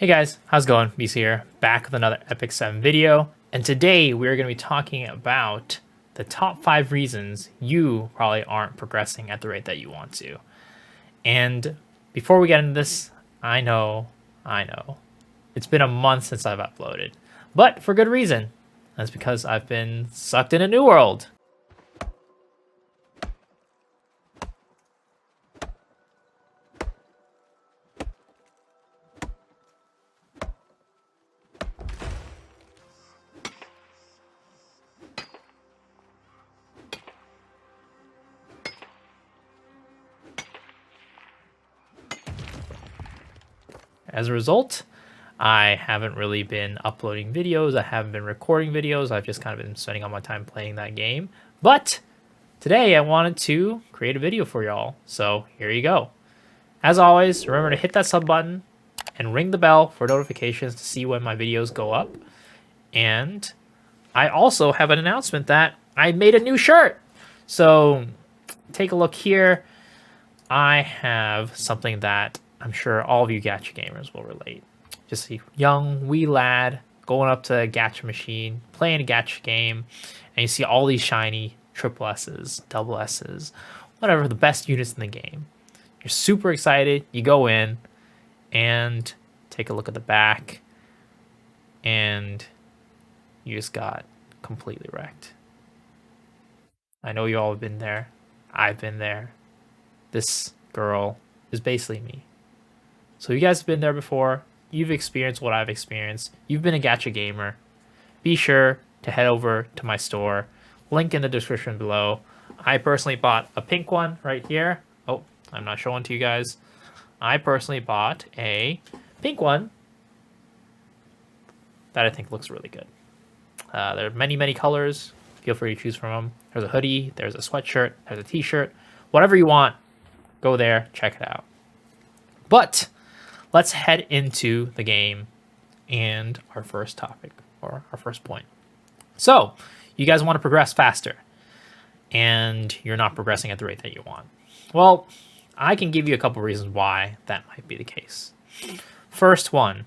Hey guys, how's it going? Beast here, back with another Epic 7 video. And today we're going to be talking about the top 5 reasons you probably aren't progressing at the rate that you want to. And before we get into this, I know, it's been a month since I've uploaded, but for good reason. That's because I've been sucked in a new world. As a result, I haven't really been uploading videos. I haven't been recording videos. I've just kind of been spending all my time playing that game. But today I wanted to create a video for y'all. So here you go. As always, remember to hit that sub button and ring the bell for notifications to see when my videos go up. And I also have an announcement that I made a new shirt. So take a look here. I have something that I'm sure all of you gacha gamers will relate. Just a young, wee lad going up to a gacha machine, playing a gacha game, and you see all these shiny triple S's, double S's, whatever, the best units in the game. You're super excited. You go in and take a look at the back, and you just got completely wrecked. I know you all have been there. I've been there. This girl is basically me. So you guys have been there before. You've experienced what I've experienced. You've been a gacha gamer. Be sure to head over to my store. Link in the description below. I personally bought a pink one right here. Oh, I'm not showing to you guys. I personally bought a pink one that I think looks really good. There are many, many colors. Feel free to choose from them. There's a hoodie. There's a sweatshirt. There's a t-shirt. Whatever you want, go there. Check it out. But let's head into the game and our first topic, or our first point. So, you guys want to progress faster, and you're not progressing at the rate that you want. Well, I can give you a couple reasons why that might be the case. First one,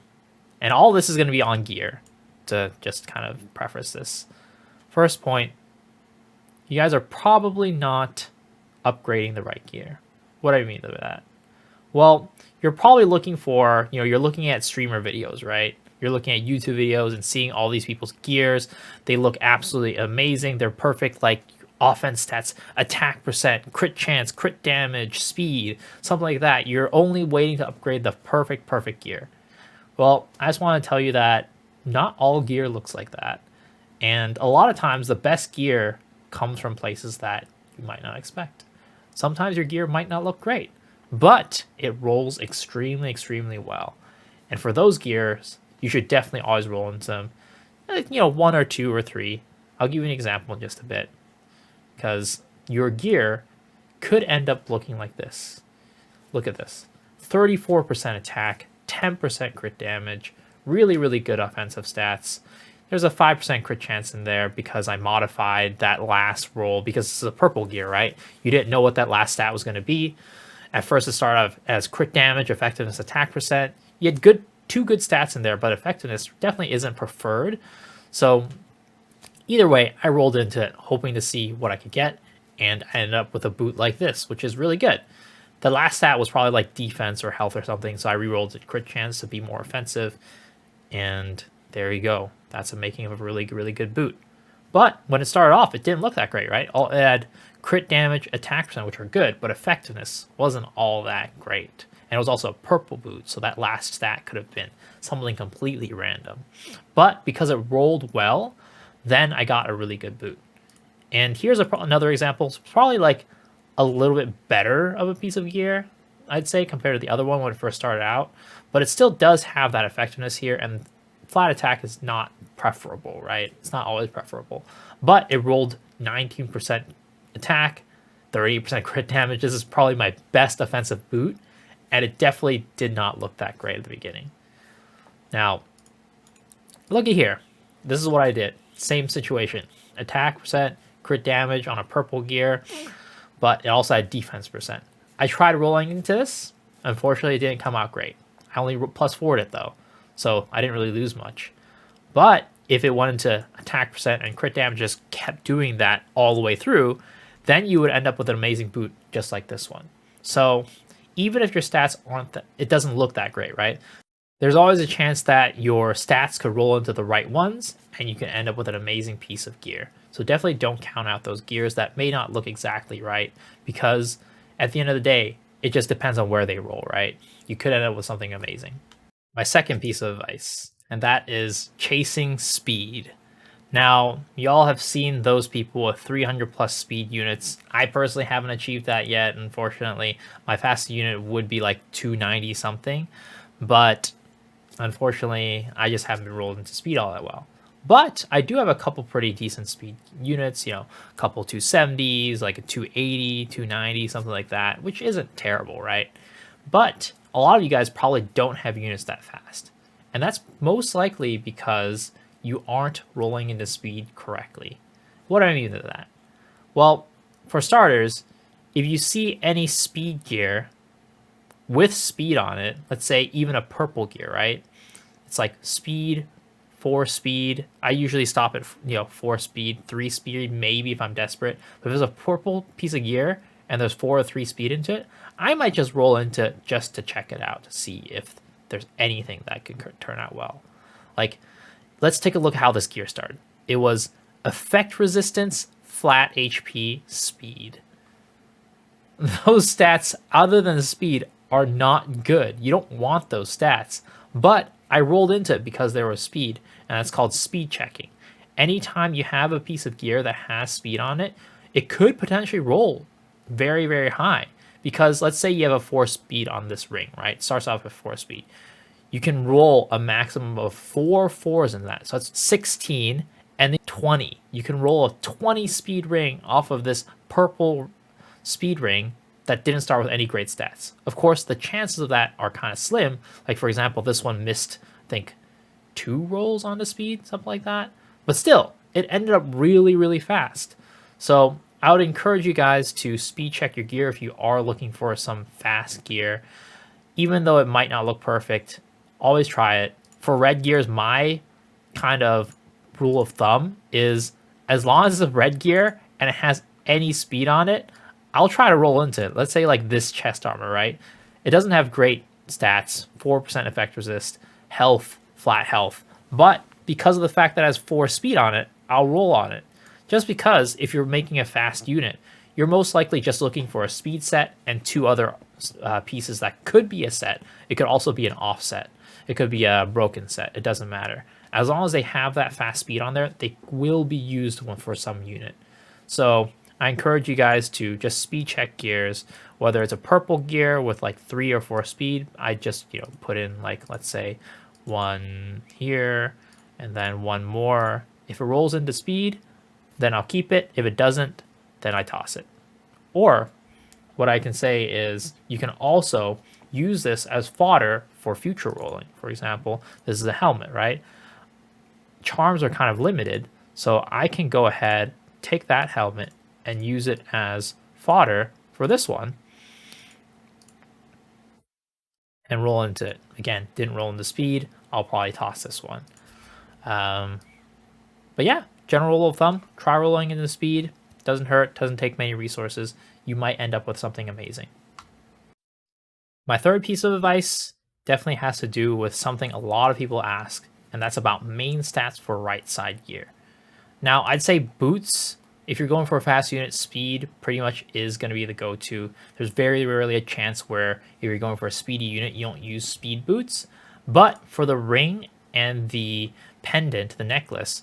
and all this is going to be on gear, to just kind of preface this. First point, you guys are probably not upgrading the right gear. What do I mean by that? Well, you're probably looking for, you're looking at streamer videos, right? You're looking at YouTube videos and seeing all these people's gears. They look absolutely amazing. They're perfect, like offense stats, attack percent, crit chance, crit damage, speed, something like that. You're only waiting to upgrade the perfect gear. Well, I just want to tell you that not all gear looks like that. And a lot of times the best gear comes from places that you might not expect. Sometimes your gear might not look great, but it rolls extremely well. And for those gears, you should definitely always roll in some, 1 or 2 or 3. I'll give you an example in just a bit, because your gear could end up looking like this. Look at this. 34% attack, 10% crit damage, really good offensive stats. There's a 5% crit chance in there because I modified that last roll because this is a purple gear, right? You didn't know what that last stat was going to be. At first, it started off as crit damage, effectiveness, attack percent. You had two good stats in there, but effectiveness definitely isn't preferred. So either way, I rolled into it hoping to see what I could get, and I ended up with a boot like this, which is really good. The last stat was probably like defense or health or something, so I re-rolled the crit chance to be more offensive, and there you go. That's a making of a really good boot. But when it started off, it didn't look that great, right? It had crit damage, attack percent, which were good, but effectiveness wasn't all that great. And it was also a purple boot, so that last stat could have been something completely random. But because it rolled well, then I got a really good boot. And here's another example. It's probably like a little bit better of a piece of gear, I'd say, compared to the other one when it first started out. But it still does have that effectiveness here, and flat attack is not preferable, right? It's not always preferable. But it rolled 19% attack, 30% crit damage. This is probably my best offensive boot, and it definitely did not look that great at the beginning. Now, looky here. This is what I did. Same situation. Attack percent, crit damage on a purple gear, but it also had defense percent. I tried rolling into this. Unfortunately, it didn't come out great. I only plus 4'd it though. so I didn't really lose much. But if it went into attack percent and crit damage just kept doing that all the way through, then you would end up with an amazing boot just like this one. So even if your stats aren't, it doesn't look that great, right? There's always a chance that your stats could roll into the right ones and you can end up with an amazing piece of gear. So definitely don't count out those gears that may not look exactly right, because at the end of the day, it just depends on where they roll, right? You could end up with something amazing. My second piece of advice, and that is chasing speed. Now, y'all have seen those people with 300 plus speed units. I personally haven't achieved that yet, unfortunately. My fastest unit would be like 290 something, but unfortunately, I just haven't been rolled into speed all that well. But I do have a couple pretty decent speed units, a couple 270s, like a 280, 290, something like that, which isn't terrible, right? But a lot of you guys probably don't have units that fast. And that's most likely because you aren't rolling into speed correctly. What do I mean by that? Well, for starters, if you see any speed gear with speed on it, let's say even a purple gear, right? It's like speed, 4 speed. I usually stop at 4 speed, 3 speed, maybe if I'm desperate. But if there's a purple piece of gear and there's 4 or 3 speed into it, I might just roll into it just to check it out to see if there's anything that could turn out well. Like, let's take a look at how this gear started. It was effect resistance, flat HP, speed. Those stats, other than the speed, are not good. You don't want those stats. But I rolled into it because there was speed, and that's called speed checking. Anytime you have a piece of gear that has speed on it, it could potentially roll very, very high. Because let's say you have a 4 speed on this ring, right? It starts off with 4 speed. You can roll a maximum of 4 4s in that. So that's 16 and then 20. You can roll a 20 speed ring off of this purple speed ring that didn't start with any great stats. Of course, the chances of that are kind of slim. Like, for example, this one missed, I think, 2 rolls on the speed, something like that. But still, it ended up really, really fast. So I would encourage you guys to speed check your gear if you are looking for some fast gear. Even though it might not look perfect, always try it. For red gears, my kind of rule of thumb is as long as it's a red gear and it has any speed on it, I'll try to roll into it. Let's say like this chest armor, right? It doesn't have great stats, 4% effect resist, health, flat health. But because of the fact that it has 4 speed on it, I'll roll on it. Just because if you're making a fast unit, you're most likely just looking for a speed set and 2 other pieces that could be a set. It could also be an offset. It could be a broken set. It doesn't matter. As long as they have that fast speed on there, they will be used for some unit. So I encourage you guys to just speed check gears, whether it's a purple gear with like 3 or 4 speed. I just put in like, let's say 1 here and then 1 more. If it rolls into speed, then I'll keep it. If it doesn't, then I toss it. Or what I can say is you can also use this as fodder for future rolling. For example, this is a helmet, right? Charms are kind of limited, so I can go ahead, take that helmet, and use it as fodder for this one and roll into it. Again, didn't roll into speed. I'll probably toss this one. But yeah, general rule of thumb, try rolling into speed. Doesn't hurt, doesn't take many resources. You might end up with something amazing. My third piece of advice definitely has to do with something a lot of people ask, and that's about main stats for right side gear. Now, I'd say boots, if you're going for a fast unit, speed pretty much is going to be the go-to. There's very rarely a chance where if you're going for a speedy unit, you don't use speed boots. But for the ring and the pendant, the necklace,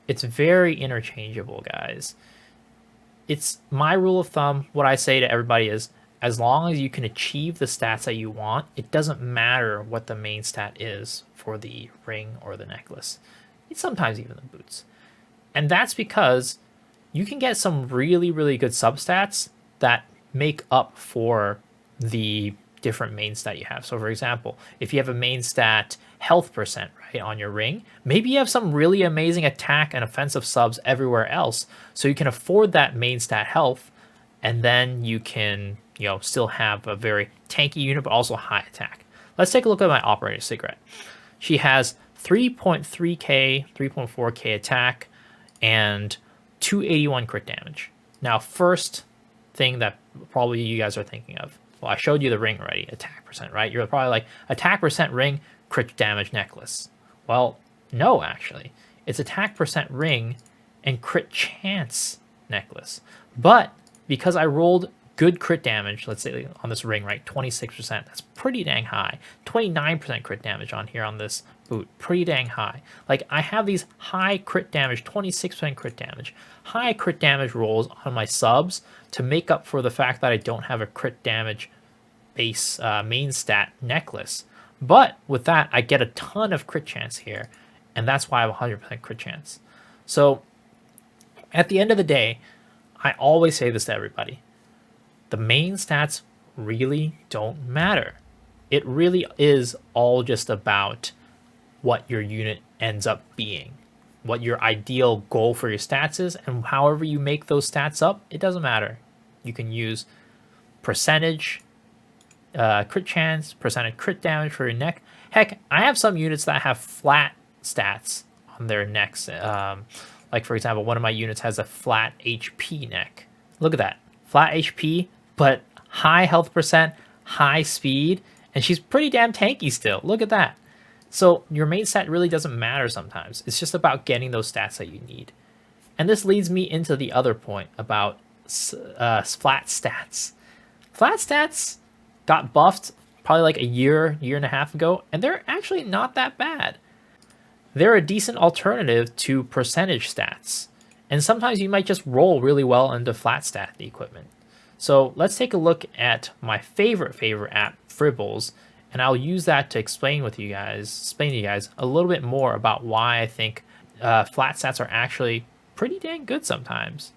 it's very interchangeable, guys. It's my rule of thumb. What I say to everybody is, as long as you can achieve the stats that you want, it doesn't matter what the main stat is for the ring or the necklace. It's sometimes even the boots. And that's because you can get some really, really good substats that make up for the different main stat you have. So for example, if you have a main stat health percent, right, on your ring, maybe you have some really amazing attack and offensive subs everywhere else. So you can afford that main stat health, and then you can, still have a very tanky unit, but also high attack. Let's take a look at my operator cigarette. she has 3.3k, 3.4k attack, and 281 crit damage. Now, first thing that probably you guys are thinking of, well, I showed you the ring already, attack percent, right? You're probably like, attack percent ring, crit damage necklace. Well, no, actually. It's attack percent ring and crit chance necklace. But because I rolled good crit damage, let's say on this ring, right, 26%, that's pretty dang high. 29% crit damage on here on this boot, pretty dang high. Like, I have these high crit damage, 26% crit damage, high crit damage rolls on my subs to make up for the fact that I don't have a crit damage base main stat necklace. But with that, I get a ton of crit chance here, and that's why I have 100% crit chance. So at the end of the day, I always say this to everybody. The main stats really don't matter. It really is all just about what your unit ends up being, what your ideal goal for your stats is, and however you make those stats up, it doesn't matter. You can use percentage, crit chance, percentage crit damage for your neck. Heck, I have some units that have flat stats on their necks. Like, for example, one of my units has a flat HP neck. Look at that. Flat HP, but high health percent, high speed, and she's pretty damn tanky still. Look at that. So your main stat really doesn't matter sometimes. It's just about getting those stats that you need. And this leads me into the other point about flat stats. Flat stats got buffed probably like a year and a half ago, and they're actually not that bad. They're a decent alternative to percentage stats. And sometimes you might just roll really well into flat stat equipment. So let's take a look at my favorite app, Fribbles, and I'll use that to explain to you guys a little bit more about why I think flat stats are actually pretty dang good sometimes.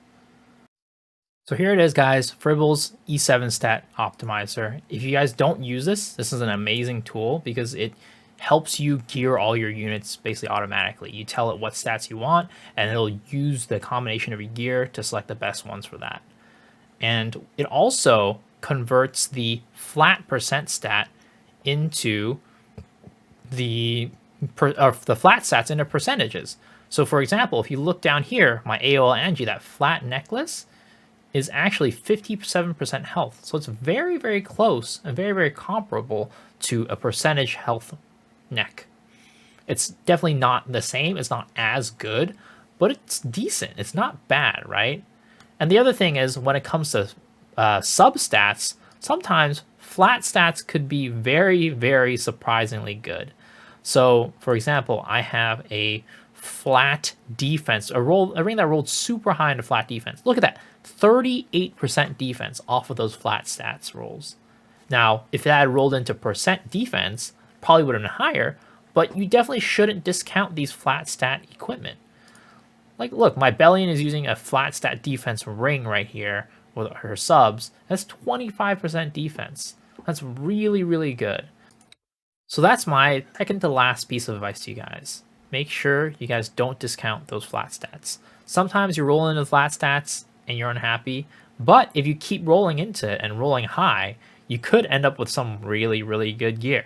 So here it is, guys, Fribbles E7 Stat Optimizer. If you guys don't use this is an amazing tool because it helps you gear all your units basically automatically. You tell it what stats you want, and it'll use the combination of your gear to select the best ones for that. And it also converts the flat percent stat into the flat stats into percentages. So for example, if you look down here, my AOL Angie, that flat necklace is actually 57% health. So it's very, very close and very, very comparable to a percentage health neck. It's definitely not the same. It's not as good, but it's decent. It's not bad, right? And the other thing is when it comes to sub stats, sometimes flat stats could be very, very surprisingly good. So for example, I have a flat defense, a ring that rolled super high into flat defense. Look at that, 38% defense off of those flat stats rolls. Now, if that had rolled into percent defense, probably would have been higher, but you definitely shouldn't discount these flat stat equipment. Like, look, my Bellion is using a flat stat defense ring right here with her subs. That's 25% defense. That's really, really good. So that's my second to last piece of advice to you guys. Make sure you guys don't discount those flat stats. Sometimes you're rolling into flat stats and you're unhappy, but if you keep rolling into it and rolling high, you could end up with some really, really good gear.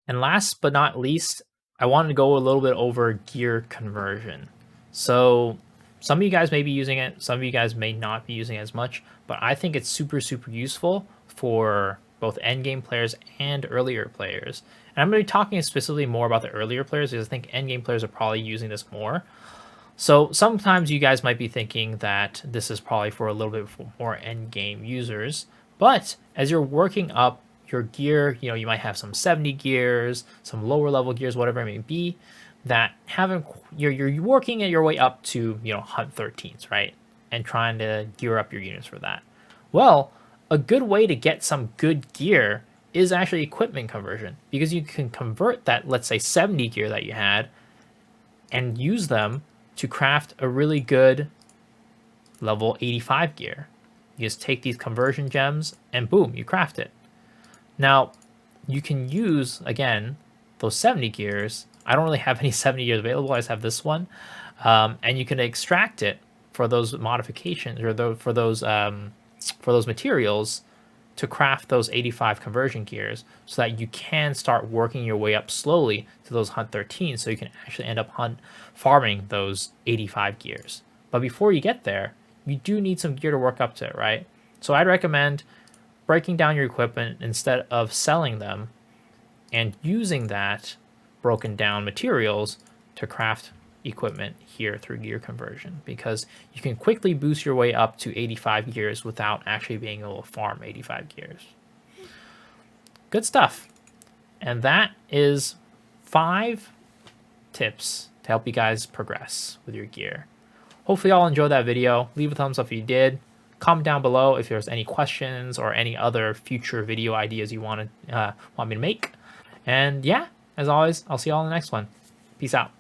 And last but not least, I wanted to go a little bit over gear conversion. So some of you guys may be using it, some of you guys may not be using it as much, but I think it's super, super useful for both endgame players and earlier players. And I'm going to be talking specifically more about the earlier players because I think endgame players are probably using this more. So sometimes you guys might be thinking that this is probably for a little bit more endgame users, but as you're working up your gear, you might have some 70 gears, some lower level gears, whatever it may be, that you're working your way up to Hunt 13s, right? And trying to gear up your units for that. Well, a good way to get some good gear is actually equipment conversion, because you can convert that, let's say 70 gear that you had, and use them to craft a really good level 85 gear. You just take these conversion gems and boom, you craft it. Now, you can use, again, those 70 gears. I don't really have any 70 gears available. I just have this one. And you can extract it for those modifications or for those materials to craft those 85 conversion gears so that you can start working your way up slowly to those Hunt 13 so you can actually end up farming those 85 gears. But before you get there, you do need some gear to work up to it, right? So I'd recommend breaking down your equipment instead of selling them and using that broken down materials to craft equipment here through gear conversion, because you can quickly boost your way up to 85 gears without actually being able to farm 85 gears. Good stuff. And that is 5 tips to help you guys progress with your gear. Hopefully y'all enjoyed that video. Leave a thumbs up if you did. Comment down below if there's any questions or any other future video ideas you want me to make. And yeah, as always, I'll see y'all in the next one. Peace out.